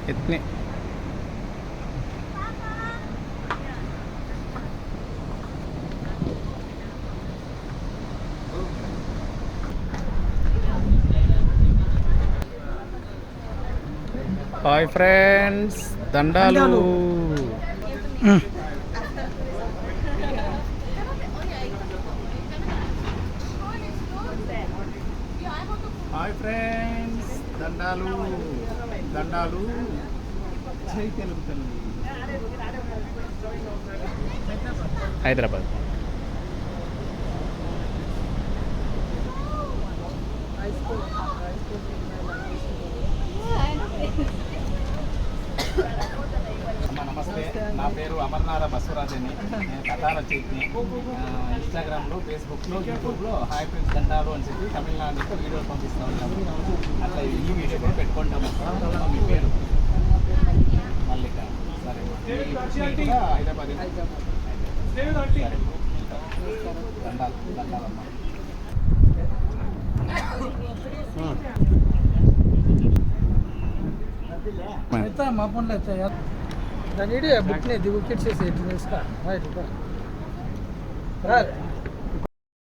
इतने hi friends దండాలు hi friends దండాలు దండాలు జై తెలుగు తల్లి హైదరాబాద్ నమస్తే నా పేరు అమర్నాథ బసవరాజని నేను కథా రచయితని ఇన్స్టాగ్రామ్లో ఫేస్బుక్లో యూట్యూబ్లో హాయ్ ఫ్రెండ్స్ దండాలు అని చెప్పి తమిళనాడుతో వీడియోలు పంపిస్తూ ఉంటాము అట్లా ఈ వీడియో కూడా పెట్టుకుంటాము మీ పేరు మల్లిక సరే హైదరాబాద్ సరే దండాలు దండాలమ్మ మా ఫోన్లో దాని బుక్ ని దిగు కిట్స్ వేసి రా